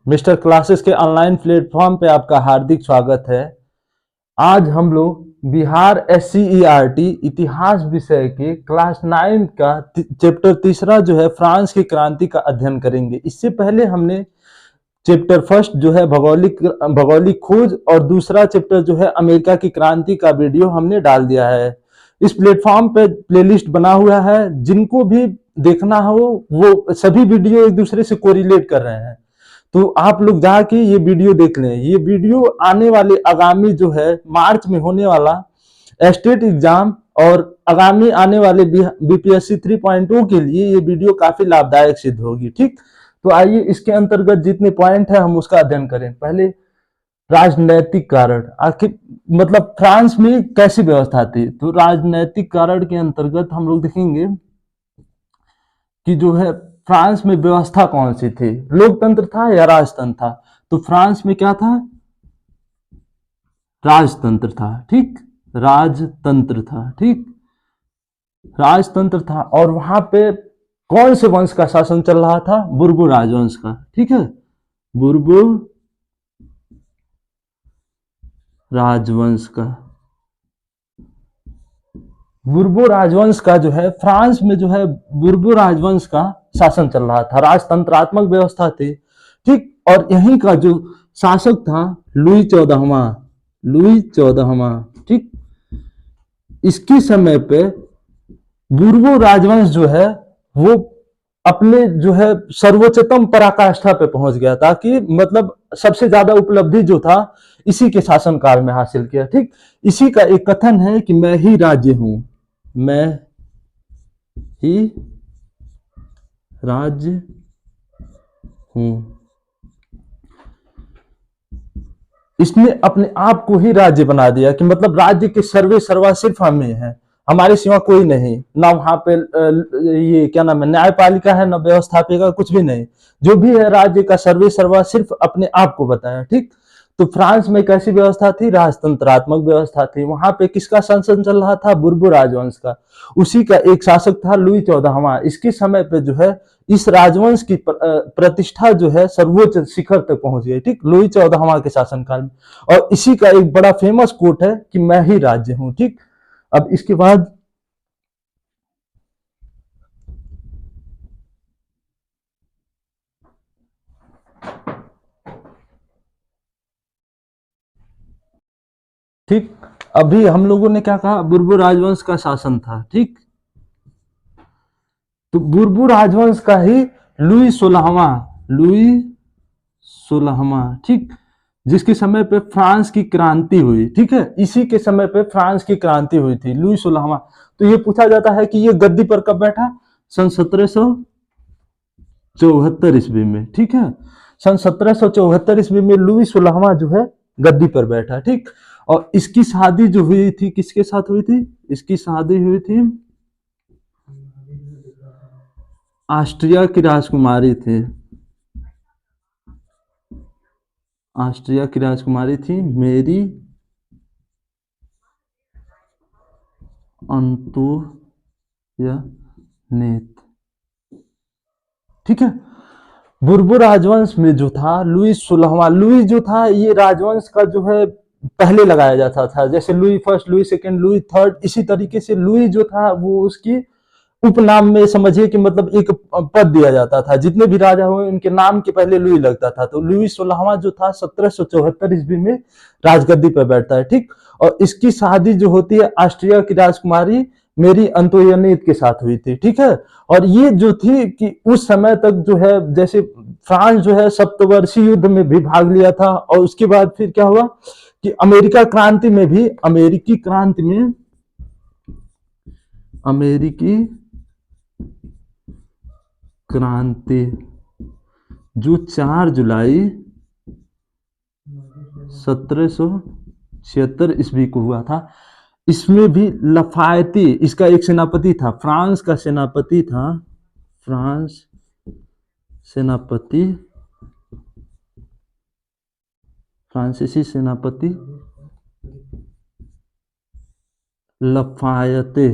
Mister classes के online platform पे आपका हार्दिक स्वागत है। आज हम लोग बिहार SCERT इतिहास विषय के क्लास 9 का चैप्टर तीसरा जो है फ्रांस की क्रांति का अध्ययन करेंगे। इससे पहले हमने चैप्टर फर्स्ट जो है भौगोलिक खोज और दूसरा चैप्टर जो है अमेरिका की क्रांति का वीडियो हमने डाल दिया है। इस प्लेटफॉर्म पे प्लेलिस्ट बना हुआ है, जिनको भी देखना हो वो सभी वीडियो एक दूसरे से कोरिलेट कर रहे हैं, तो आप लोग जाके ये वीडियो देख लें। ये वीडियो आने वाले आगामी जो है मार्च में होने वाला स्टेट एग्जाम और आगामी आने वाले BPSC 3.0 के लिए ये वीडियो काफी लाभदायक सिद्ध होगी। ठीक, तो आइए इसके अंतर्गत जितने पॉइंट है हम उसका अध्ययन करें। पहले राजनैतिक कारण, आखिर मतलब फ्रांस में कैसी व्यवस्था थी, तो राजनैतिक कारण के अंतर्गत हम लोग देखेंगे कि जो है फ्रांस में व्यवस्था कौन सी थी, लोकतंत्र था या राजतंत्र था। तो फ्रांस में क्या था, राजतंत्र था। ठीक, राजतंत्र था। ठीक, राजतंत्र था। और वहां पे कौन से वंश का शासन चल रहा था, बुर्बो राजवंश का। ठीक है, बुर्बो राजवंश का। बुर्बो राजवंश का जो है फ्रांस में जो है बुर्बो राजवंश का शासन चल रहा था, राजतंत्रात्मक व्यवस्था थी। ठीक, और यहीं का जो शासक था लुई 14वां, लुई 14वां। ठीक, इसके समय पे बुर्बो राजवंश जो है वो अपने जो है सर्वोच्चतम पराकाष्ठा पे पहुंच गया, ताकि मतलब सबसे ज्यादा उपलब्धि जो था इसी के शासनकाल में हासिल किया। ठीक, इसी का एक कथन है कि मैं ही राज्य हूं, मैं ही राज्य हूं। इसने अपने आप को ही राज्य बना दिया कि मतलब राज्य के सर्वे सर्वा सिर्फ हम ही हैं, हमारे सिवा कोई नहीं। ना वहां पे ये क्या नाम है, न्यायपालिका है, ना व्यवस्थापिका, कुछ भी नहीं। जो भी है राज्य का सर्वे सर्वा सिर्फ अपने आप को बताया। ठीक, तो फ्रांस में कैसी व्यवस्था थी, राजतंत्रात्मक व्यवस्था थी। वहां पे किसका शासन चल रहा था, बुर्बो राजवंश का। उसी का एक शासक था लुई 14वां। इसके समय पे जो है इस राजवंश की प्रतिष्ठा जो है सर्वोच्च शिखर तक पहुंच गई। ठीक, लुई 14वां के शासनकाल में। और इसी का एक बड़ा फेमस कोट है कि मैं ही राज्य हूं। ठीक, अब इसके बाद ठीक, अभी हम लोगों ने क्या कहा, बुर्बो राजवंश का शासन था। ठीक, तो बुर्बो राजवंश का ही लुई 16वां, लुई 16वां। ठीक, जिसके समय पे फ्रांस की क्रांति हुई। ठीक है, इसी के समय पे फ्रांस की क्रांति हुई थी, लुई 16वां। तो ये पूछा जाता है कि ये गद्दी पर कब बैठा, सन 1774 ईस्वी में। ठीक है, सन 1774 ईस्वी में लुई 16वां जो है गद्दी पर बैठा। ठीक, और इसकी शादी जो हुई थी किसके साथ हुई थी, इसकी शादी हुई थी ऑस्ट्रिया की राजकुमारी थी, ऑस्ट्रिया की राजकुमारी थी मेरी अंतोनियत। ठीक है, बुर्बो राजवंश में जो था लुई 16वां, लुई जो था ये राजवंश का जो है पहले लगाया जाता था, जैसे Louis first, Louis second, Louis third. इसी तरीके से लुई जो था वो उसकी उपनाम में समझिए कि मतलब एक पद दिया जाता था। जितने भी राजा हुए उनके नाम के पहले लुई लगता था। तो लुई 16वां जो था 1774 ईस्वी में राजगद्दी पर बैठता है। ठीक, और इसकी शादी जो होती है ऑस्ट्रिया की राजकुमारी मेरी अंतोनियत के साथ हुई थी। ठीक है, और ये जो थी कि उस समय तक जो है जैसे फ्रांस जो है सप्तवर्षीय युद्ध में भी भाग लिया था, और उसके बाद फिर क्या हुआ कि अमेरिका क्रांति में भी, अमेरिकी क्रांति में, अमेरिकी क्रांति जो 4 जुलाई 1776 ईस्वी को हुआ था, इसमें भी लफायती इसका एक सेनापति था, फ्रांस का सेनापति था, फ्रांस सेनापति, फ्रांसीसी सेनापति लफायते,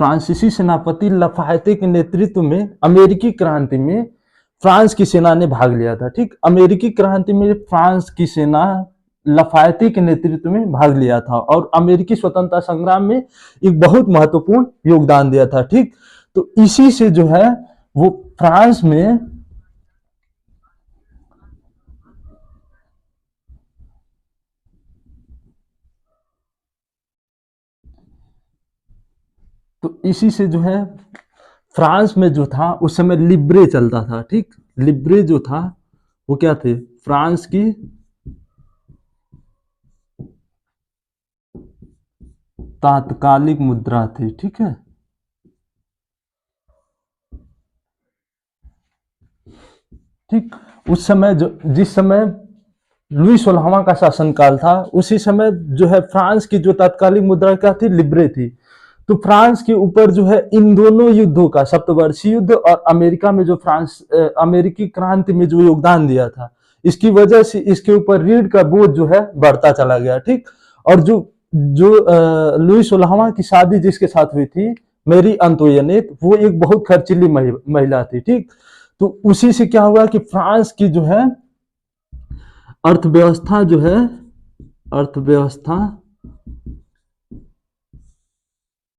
फ्रांसीसी सेनापति लफायते के नेतृत्व में अमेरिकी क्रांति में फ्रांस की सेना ने भाग लिया था। ठीक, अमेरिकी क्रांति में फ्रांस की सेना लफायते के नेतृत्व में भाग लिया था और अमेरिकी स्वतंत्रता संग्राम में एक बहुत महत्वपूर्ण योगदान दिया था। ठीक, तो इसी से जो है वो फ्रांस में जो है फ्रांस में जो था उस समय लिब्रे चलता था। ठीक, लिब्रे जो था वो क्या थे, फ्रांस की तात्कालिक मुद्रा थी। ठीक है, ठीक, उस समय जिस समय लुई 16वां का शासनकाल था उसी समय जो है फ्रांस की जो तात्कालिक मुद्रा क्या थी, लिब्रे थी। तो फ्रांस के ऊपर जो है इन दोनों युद्धों का, सप्तवर्षीय युद्ध और अमेरिका में जो अमेरिकी क्रांति में जो योगदान दिया था, इसकी वजह से इसके ऊपर ऋण का बोझ जो है बढ़ता चला गया। ठीक, और जो जो लुई 16वां की शादी जिसके साथ हुई थी, मेरी अंतोयनेत, वो एक बहुत खर्चीली महिला थी। ठीक, तो उसी से क्या हुआ कि फ्रांस की जो है अर्थव्यवस्था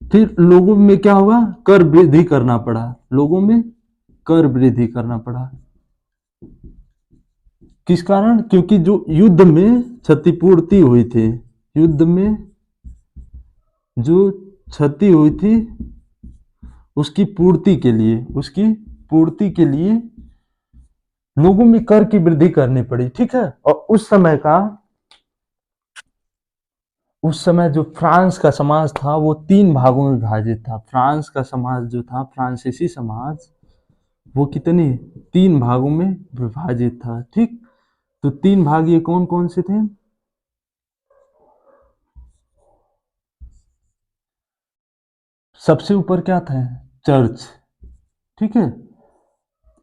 फिर लोगों में क्या हुआ, कर वृद्धि करना पड़ा, लोगों में कर वृद्धि करना पड़ा। किस कारण, क्योंकि जो युद्ध में क्षतिपूर्ति हुई थी, युद्ध में जो क्षति हुई थी उसकी पूर्ति के लिए लोगों में कर की वृद्धि करनी पड़ी। ठीक है, और उस समय जो फ्रांस का समाज था वो 3 भागों में विभाजित था। फ्रांस का समाज जो था, फ्रांसीसी समाज, वो कितनी 3 भागों में विभाजित था। ठीक, तो 3 भाग ये कौन कौन से थे, सबसे ऊपर क्या था, चर्च। ठीक है,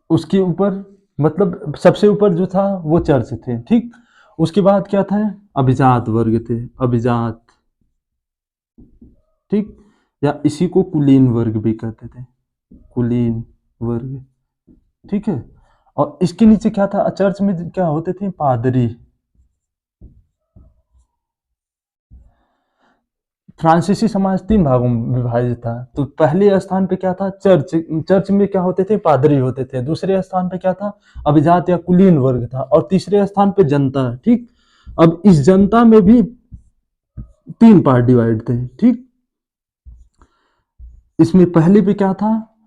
उसके ऊपर मतलब सबसे ऊपर जो था वो चर्च थे। ठीक, उसके बाद क्या था, अभिजात वर्ग थे, अभिजात। ठीक, या इसी को कुलीन वर्ग भी कहते थे, कुलीन वर्ग। ठीक है, और इसके नीचे क्या था, चर्च में क्या होते थे, पादरी। फ्रांसीसी समाज 3 भागों में विभाजित था। तो पहले स्थान पे क्या था, चर्च में क्या होते थे, पादरी होते थे। दूसरे स्थान पे क्या था, अभिजात या कुलीन वर्ग था। और तीसरे स्थान पे जनता। ठीक, अब इस जनता में भी 3 पार्ट डिवाइड थे। ठीक, इसमें पहले पे क्या था,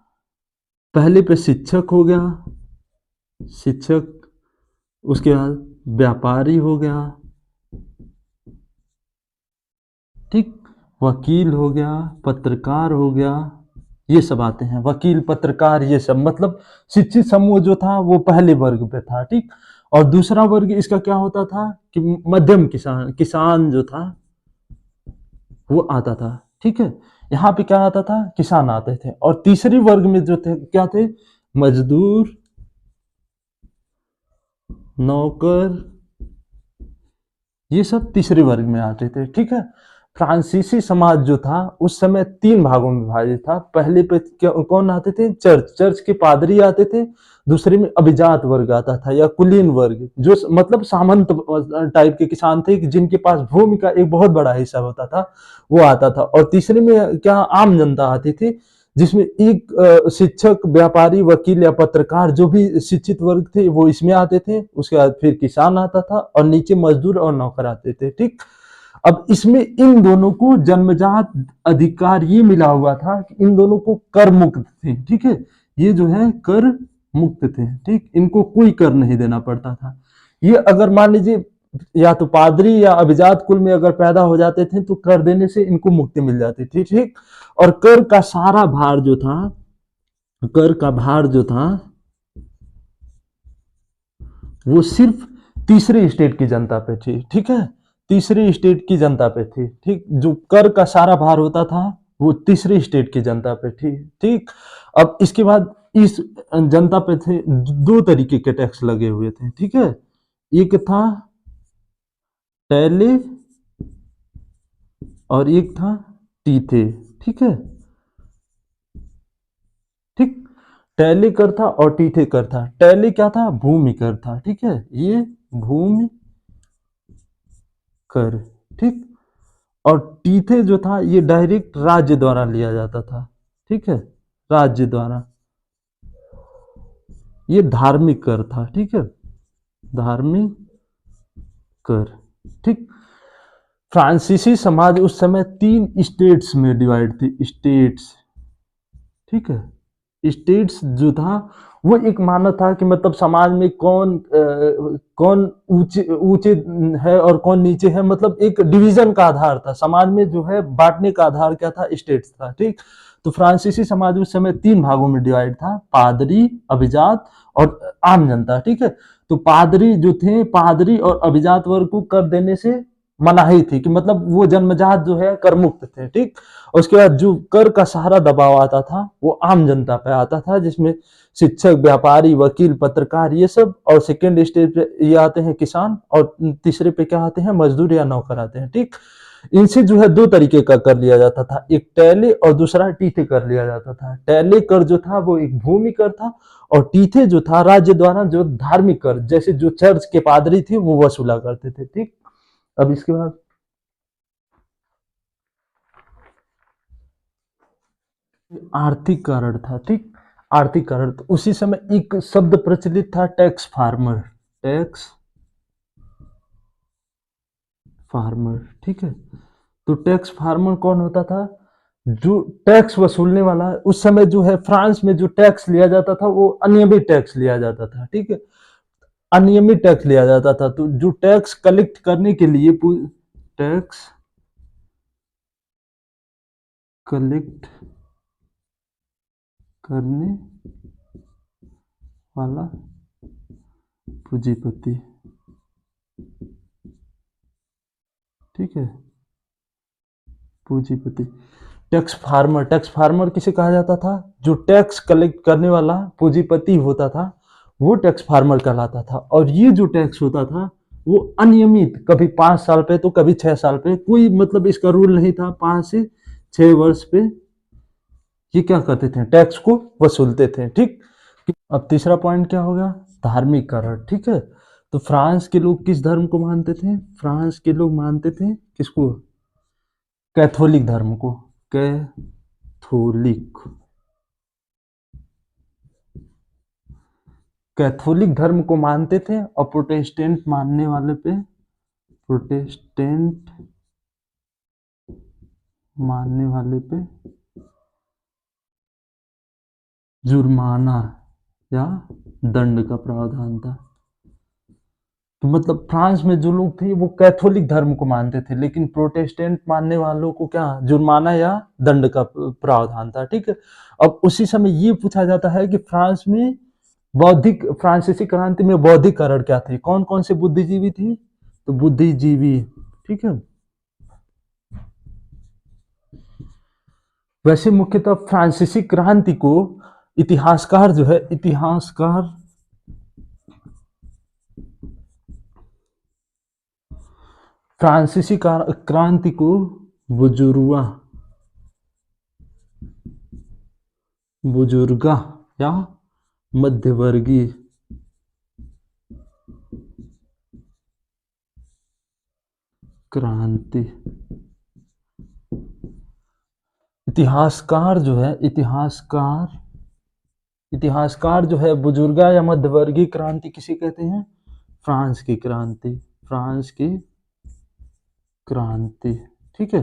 पहले पे शिक्षक हो गया, शिक्षक, उसके बाद व्यापारी हो गया, ठीक, वकील हो गया, पत्रकार हो गया, ये सब आते हैं, वकील, पत्रकार, ये सब मतलब शिक्षित समूह जो था वो पहले वर्ग पे था। ठीक, और दूसरा वर्ग इसका क्या होता था कि मध्यम किसान जो था वो आता था। ठीक है, यहाँ पे क्या आता था, किसान आते थे। और तीसरी वर्ग में जो थे क्या थे, मजदूर, नौकर, ये सब तीसरे वर्ग में आते थे। ठीक है, फ्रांसीसी समाज जो था उस समय 3 भागों में विभाजित था। पहले पे कौन आते थे, चर्च के पादरी आते थे। दूसरे में अभिजात वर्ग आता था या कुलीन वर्ग, जो मतलब सामंत टाइप के किसान थे जिनके पास भूमि का एक बहुत बड़ा हिस्सा होता था, वो आता था। और तीसरे में क्या, आम जनता आती थी, जिसमें एक शिक्षक, व्यापारी, वकील या पत्रकार, जो भी शिक्षित वर्ग थे वो इसमें आते थे। उसके बाद फिर किसान आता था और नीचे मजदूर और नौकर आते थे। ठीक, अब इसमें इन दोनों को जन्मजात अधिकार ये मिला हुआ था कि इन दोनों को कर मुक्त थे। ठीक है, ये जो है कर मुक्त थे। ठीक, इनको कोई कर नहीं देना पड़ता था। ये अगर मान लीजिए या तो पादरी या अभिजात कुल में अगर पैदा हो जाते थे तो कर देने से इनको मुक्ति मिल जाती थी। ठीक, और कर का सारा भार जो था, कर का भार जो था वो सिर्फ तीसरे स्टेट की जनता पे थी। ठीक है, तीसरे स्टेट की जनता पे थी। ठीक, जो कर का सारा भार होता था वो तीसरे स्टेट की जनता पे थी। ठीक, अब इसके बाद इस जनता पे थे 2 तरीके के टैक्स लगे हुए थे। ठीक है, एक था टैले और एक था टीथे। ठीक है, टैली कर था और टीथे कर था। टैली क्या था? भूमि कर था, ठीक है, ये भूमि कर, ठीक। और टीथे जो था ये डायरेक्ट राज्य द्वारा लिया जाता था, ठीक है, राज्य द्वारा। ये धार्मिक कर था, ठीक है, धार्मिक कर, ठीक। फ्रांसीसी समाज उस समय 3 स्टेट्स में डिवाइड थी, स्टेट्स, ठीक है। स्टेट्स जो था वो एक मानना था कि मतलब समाज में कौन ऊंचे ऊंचे है और कौन नीचे है, मतलब एक डिवीजन का आधार था समाज में, जो है बांटने का आधार क्या था? स्टेट्स था, ठीक। तो फ्रांसीसी समाज उस समय 3 भागों में डिवाइड था, पादरी, अभिजात और आम जनता, ठीक है। तो पादरी जो थे, पादरी और अभिजात वर्ग को कर देने से मनाही थी, कि मतलब वो जन्मजात जो है कर मुक्त थे, ठीक। उसके बाद जो कर का सहारा दबाव आता था वो आम जनता पे आता था, जिसमें शिक्षक, व्यापारी, वकील, पत्रकार, ये सब। और सेकेंड स्टेज पे ये आते हैं किसान, और तीसरे पे क्या आते हैं? मजदूर या नौकर आते हैं, ठीक। इनसे जो है 2 तरीके का कर लिया जाता था, एक टैले और दूसरा टीथे कर लिया जाता था। टैले कर जो था वो एक भूमि कर था, और टीथे जो था राज्य द्वारा जो धार्मिक कर, जैसे जो चर्च के पादरी थे वो वसूला करते थे, ठीक। अब इसके बाद आर्थिक कारण था, ठीक। आर्थिक कारण, तो उसी समय एक शब्द प्रचलित था, टैक्स फार्मर, टैक्स फार्मर, ठीक है। तो टैक्स फार्मर कौन होता था? जो टैक्स वसूलने वाला। उस समय जो है फ्रांस में जो टैक्स लिया जाता था वो अनियमित टैक्स लिया जाता था, ठीक है, अनियमित टैक्स लिया जाता था। तो जो टैक्स कलेक्ट करने के लिए टैक्स कलेक्ट करने वाला पूंजीपति, ठीक है, पूंजीपति। टैक्स फार्मर किसे कहा जाता था? जो टैक्स कलेक्ट करने वाला पूंजीपति होता था वो टैक्स फार्मर कहलाता था। और ये जो टैक्स होता था वो अनियमित, कभी 5 साल पे तो कभी 6 साल पे, कोई मतलब इसका रूल नहीं था, 5 से 6 वर्ष पे ये क्या करते थे? टैक्स को वसूलते थे, ठीक। अब तीसरा पॉइंट क्या होगा? धार्मिक कारण, ठीक है। तो फ्रांस के लोग किस धर्म को मानते थे? फ्रांस के लोग मानते थे किसको? कैथोलिक धर्म को, कैथोलिक, कैथोलिक धर्म को मानते थे। और प्रोटेस्टेंट मानने वाले पे, प्रोटेस्टेंट मानने वाले पे जुर्माना या दंड का प्रावधान था। तो मतलब फ्रांस में जो लोग थे वो कैथोलिक धर्म को मानते थे, लेकिन प्रोटेस्टेंट मानने वालों को क्या? जुर्माना या दंड का प्रावधान था, ठीक है। अब उसी समय ये पूछा जाता है कि फ्रांस में बौद्धिक, फ्रांसीसी क्रांति में बौद्धिक कारण क्या थे? कौन कौन से बुद्धिजीवी थे? तो बुद्धिजीवी, ठीक है। वैसे मुख्यतः फ्रांसीसी क्रांति को इतिहासकार जो है, इतिहासकार फ्रांसीसी क्रांति को बुजुर्गा, बुजुर्गा या मध्यवर्गीय क्रांति, इतिहासकार जो है, इतिहासकार जो है बुजुर्गा या मध्यवर्गीय क्रांति किसे कहते हैं? फ्रांस की क्रांति, फ्रांस की क्रांति, ठीक है।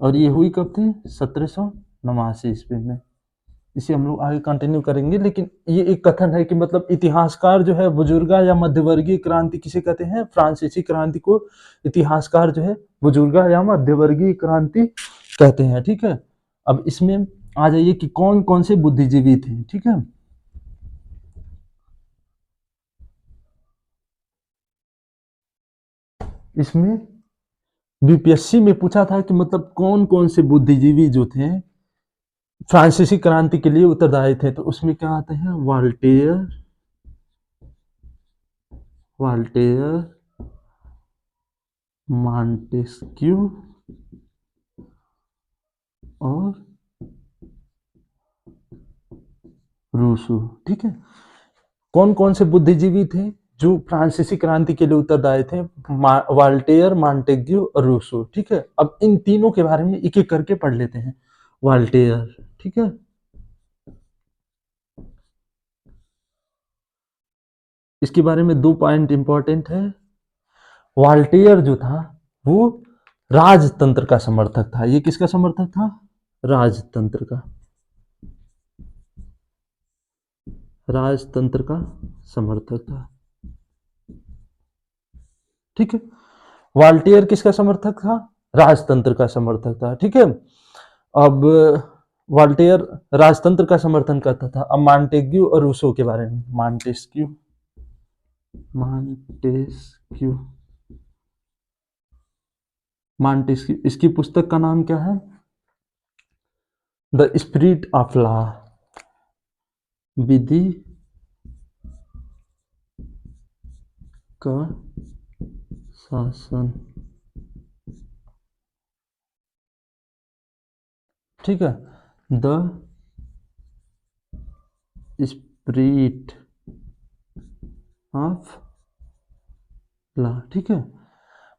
और ये हुई कब थी? 1789 ईस्वी में। इसे हम लोग आगे कंटिन्यू करेंगे, लेकिन ये एक कथन है कि मतलब इतिहासकार जो है बुजुर्गा या मध्यवर्गीय क्रांति किसे कहते हैं? फ्रांसीसी क्रांति को इतिहासकार जो है बुजुर्गा या मध्यवर्गीय क्रांति कहते हैं, ठीक है। अब इसमें आ जाइए कि कौन कौन से बुद्धिजीवी थे, ठीक है। इसमें बीपीएससी में पूछा था कि मतलब कौन कौन से बुद्धिजीवी जो थे फ्रांसीसी क्रांति के लिए उत्तरदायी थे। तो उसमें क्या आते हैं? वाल्टेयर, वाल्टेयर, मॉन्टेस्क्यू और रूसो। ठीक है, कौन कौन से बुद्धिजीवी थे जो फ्रांसीसी क्रांति के लिए उत्तरदायी थे? वाल्टेयर, मॉन्टेग्यू और रूसो। ठीक है, अब इन तीनों के बारे में एक एक करके पढ़ लेते हैं। वाल्टेयर, ठीक है, इसके बारे में 2 पॉइंट इंपॉर्टेंट है। वाल्टेयर जो था वो राजतंत्र का समर्थक था। ये किसका समर्थक था? राजतंत्र का, राजतंत्र का समर्थक था। ठीक है, वाल्टेयर किसका समर्थक था? राजतंत्र का समर्थक था। ठीक है, अब वाल्टेयर राजतंत्र का समर्थन करता था। अब मॉन्टेग्यू और रूसो के बारे में। मॉन्टेस्क्यू, मॉन्टेस्क्यू, मॉन्टेस्क्यू, इसकी पुस्तक का नाम क्या है? द स्पिरिट ऑफ लॉ, विधि का शासन। ठीक है, द स्पिरिट ऑफ लॉ। ठीक है,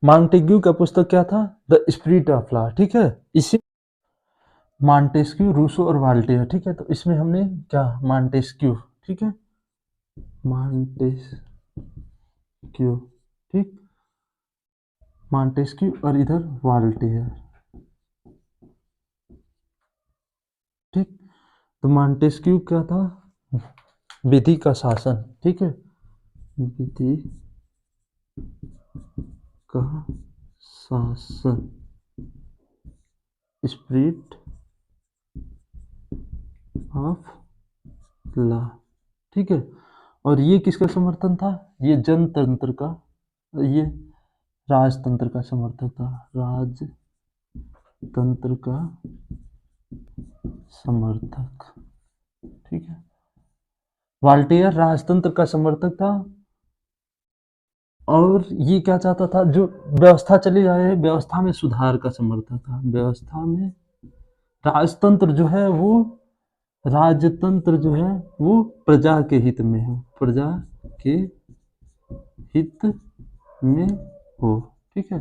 मॉन्टेग्यू का पुस्तक क्या था? The spirit of law. ठीक है, इसी मॉन्टेस्क्यू, रूसो और वाल्टेयर। ठीक है, तो इसमें हमने क्या? मॉन्टेस्क्यू। ठीक है, मॉन्टेस्क्यू, ठीक, मॉन्टेस्क्यू और इधर वाल्टेयर। ठीक, तो मॉन्टेस्क्यू क्या था? विधि का शासन। ठीक है, विधि का शासन, स्पिरिट ऑफ लॉ। ठीक है, और ये किसका समर्थन था? ये जनतंत्र का, ये राजतंत्र का समर्थक था। राजतंत्र का समर्थक। ठीक है, वाल्टेयर राजतंत्र का समर्थक था और ये क्या चाहता था? जो व्यवस्था चली आ रही है, व्यवस्था में सुधार का समर्थक था। व्यवस्था में, राजतंत्र जो है वो, राजतंत्र जो है वो प्रजा के हित में हो, प्रजा के हित में हो। ठीक है,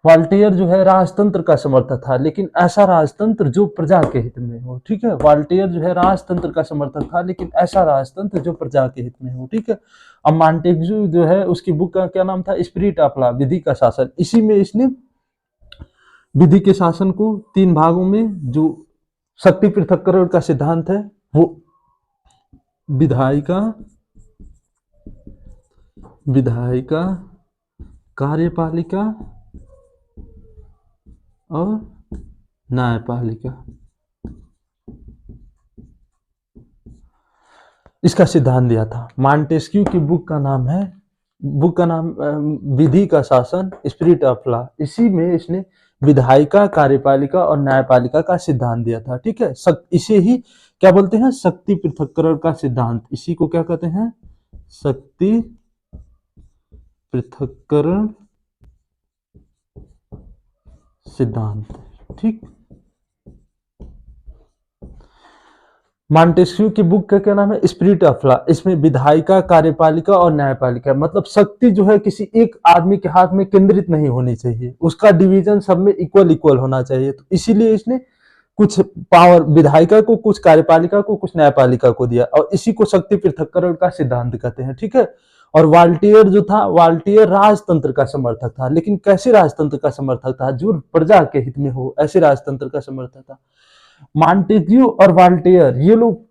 वाल्टेयर जो है राजतंत्र का समर्थक था, लेकिन ऐसा राजतंत्र जो प्रजा के हित में हो। ठीक है, वाल्टेयर जो है राजतंत्र का समर्थक था, लेकिन ऐसा राजतंत्र जो प्रजा के हित में हो। ठीक है, अब मॉन्टेग्यू जो है उसकी बुक का क्या नाम था? स्पिरिट ऑफ लॉ, विधि का शासन। इसी में इसने विधि के शासन को 3 भागों में, जो शक्ति पृथक्करण का सिद्धांत है वो विधायिका, विधायिका, कार्यपालिका और न्यायपालिका, इसका सिद्धांत दिया था। मॉन्टेस्क्यू की बुक का नाम है, बुक का नाम विधि का शासन, स्पिरिट ऑफ लॉ। इसी में इसने विधायिका, कार्यपालिका और न्यायपालिका का सिद्धांत दिया था। ठीक है, इसे ही क्या बोलते हैं? शक्ति पृथक्करण का सिद्धांत। इसी को क्या कहते हैं? शक्ति पृथक्करण सिद्धांत। ठीक, मॉन्टेस्क्यू की बुक का क्या नाम है? Spirit of law. इसमें विधायिका, कार्यपालिका और न्यायपालिका, मतलब शक्ति जो है किसी एक आदमी के हाथ में केंद्रित नहीं होनी चाहिए, उसका डिवीजन सब में इक्वल इक्वल होना चाहिए। तो इसीलिए इसने कुछ पावर विधायिका को, कुछ कार्यपालिका को, कुछ न्यायपालिका को दिया, और इसी को शक्ति पृथक्करण का सिद्धांत कहते हैं। ठीक है, और वाल्टेयर जो था, वाल्टेयर राजतंत्र का समर्थक था, लेकिन कैसे राजतंत्र का समर्थक था? जो प्रजा के हित में हो, ऐसे राजतंत्र का समर्थक था। मॉन्टेग्यू और वाल्टेयर, ये लोग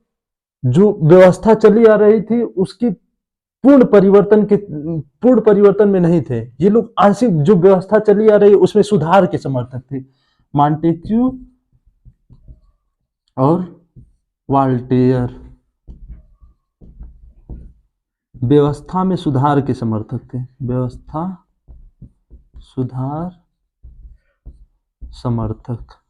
जो व्यवस्था चली आ रही थी उसकी पूर्ण परिवर्तन में नहीं थे। ये लोग आंशिक, जो व्यवस्था चली आ रही है उसमें सुधार के समर्थक थे। मॉन्टेग्यू और वाल्टेयर व्यवस्था में सुधार के समर्थक थे। व्यवस्था सुधार समर्थक,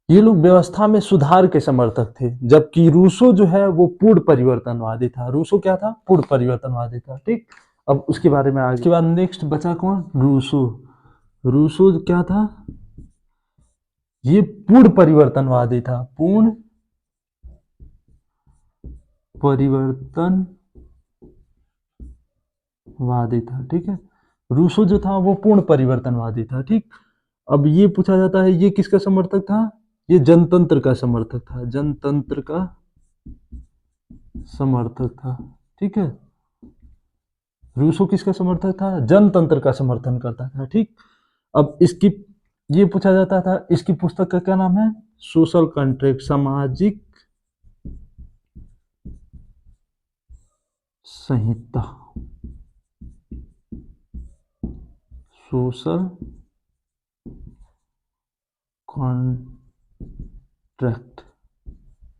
ये लोग व्यवस्था में सुधार के समर्थक थे, जबकि रूसो जो है वो पूर्ण परिवर्तनवादी था। रूसो क्या था? पूर्ण परिवर्तनवादी था। ठीक, अब उसके बारे में आगे, उसके बाद नेक्स्ट बचा कौन? रूसो। रूसो क्या था? ये पूर्ण परिवर्तनवादी था, पूर्ण परिवर्तनवादी था। ठीक है, रूसो जो था वो पूर्ण परिवर्तनवादी था। ठीक, अब ये पूछा जाता है ये किसका समर्थक था? ये जनतंत्र का समर्थक था, जनतंत्र का समर्थक था। ठीक है, रूसो किसका समर्थक था? जनतंत्र का समर्थन करता था। ठीक, अब इसकी ये पूछा जाता था इसकी पुस्तक का क्या नाम है? सोशल कॉन्ट्रैक्ट, सामाजिक संहिता, सोशल कॉन्ट्रैक्ट।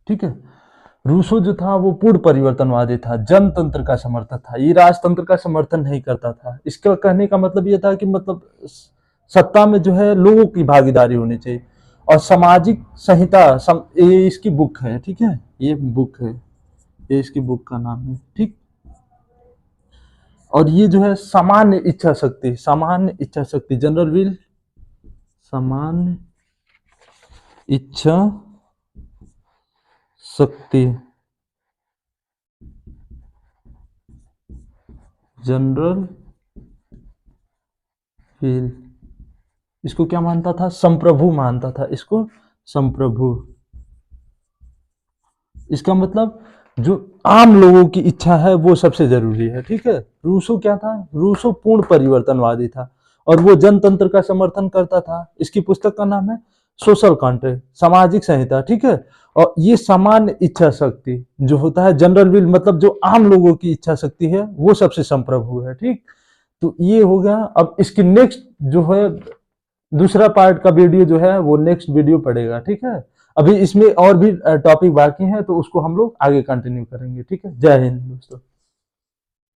ठीक है, रूसो जो था वो पूर्ण परिवर्तनवादी था, जनतंत्र का समर्थक था, ये राजतंत्र का समर्थन नहीं करता था। इसका कहने का मतलब ये था कि मतलब सत्ता में जो है लोगों की भागीदारी होनी चाहिए, और सामाजिक संहिता ये इसकी बुक है। ठीक है, ये बुक है, ये इसकी बुक का नाम है। ठीक, और ये जो है सामान्य इच्छा शक्ति, सामान्य इच्छा शक्ति, जनरल विल, सामान्य इच्छा शक्ति, जनरल विल, इसको क्या मानता था? संप्रभु मानता था, इसको संप्रभु। इसका मतलब जो आम लोगों की इच्छा है वो सबसे जरूरी है। ठीक है, रूसो क्या था? रूसो पूर्ण परिवर्तनवादी था, और वो जनतंत्र का समर्थन करता था। इसकी पुस्तक का नाम है सोशल कॉन्ट्रैक्ट, सामाजिक संहिता। ठीक है, और ये सामान्य इच्छा शक्ति जो होता है, जनरल विल मतलब जो आम लोगों की इच्छा शक्ति है वो सबसे संप्रभु है। ठीक, तो ये हो गया। अब इसकी नेक्स्ट जो है दूसरा पार्ट का वीडियो जो है वो नेक्स्ट वीडियो पड़ेगा। ठीक है, अभी इसमें और भी टॉपिक बाकी हैं, तो उसको हम लोग आगे कंटिन्यू करेंगे। ठीक है, जय हिंद दोस्तों।